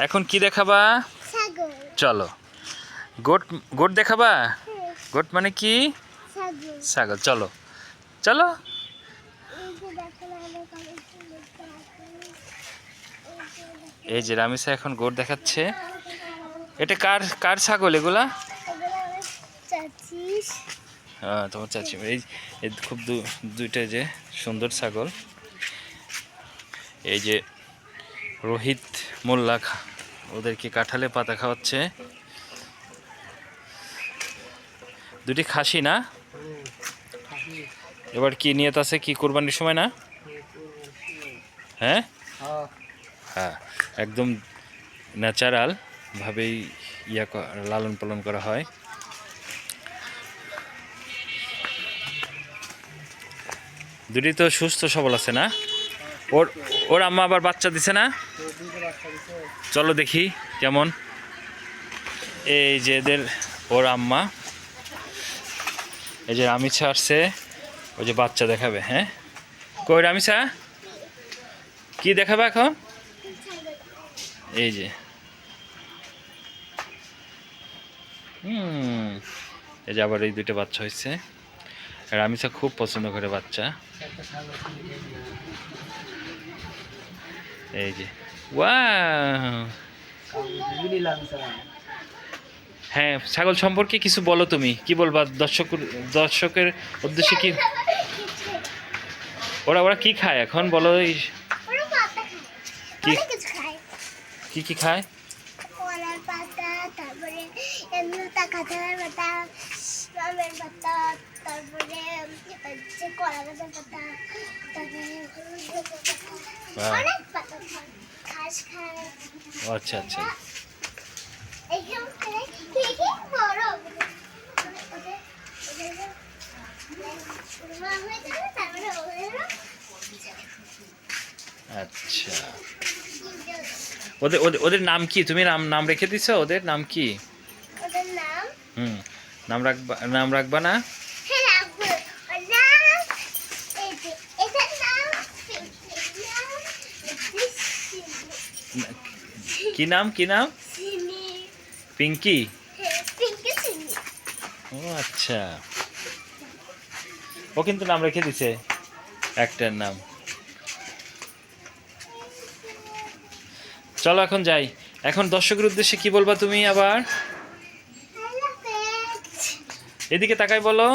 এখন কি দেখাবা? চলো গোট গোট দেখাবা। গোট মানে কি? ছাগল। চলো চলো। এই যে রামিসা এখন গোট দেখাচ্ছে। এটা কার কার ছাগল এগুলা? হ্যাঁ তোমার চাচি। এই খুব দুইটা যে সুন্দর ছাগল। এই যে রোহিত মোল্লা ওদেরকে কাঁঠালে পাতা খাওয়াচ্ছে। দুটি খাসি না? এবার কি নিয়ত আছে? কি কোরবানির সময় না? হ্যাঁ হ্যাঁ, একদম ন্যাচারাল ভাবেই লালন পালন করা হয়। দুটি তো সুস্থ সবল আছে না? ওর আম্মা আবার বাচ্চা দিছে না? চলো দেখি কেমন। এই যে এদের ওর আম্মা, এই যে রামিসা আসছে, ওই যে বাচ্চা দেখাবে। হ্যাঁ কই রামিসা, কি দেখাবে এখন? এই যে এই যে আবার এই দুটো বাচ্চা হয়েছে। রামিসা খুব পছন্দ করে বাচ্চা। এই যে ওয়াও। হ্যাঁ, ছাগল সম্পর্কে কিছু বলো। তুমি কি বলবা দর্শকের উদ্দেশ্যে? কি ওরা ওরা কি খায় এখন বলো? কি কি খায়? আচ্ছা আচ্ছা। আচ্ছা, ওদের ওদের ওদের নাম কি? তুমি নাম রেখে দিছো? ওদের নাম কি? নাম রাখবা না? কি নাম? কি নাম? পিঙ্কি। ও আচ্ছা, ও কিন্তু নাম রেখে দিছে একটার নাম। চলো এখন যাই। এখন দর্শকের উদ্দেশ্যে কি বলবা তুমি আবার? এদিকে তাকাই বলো।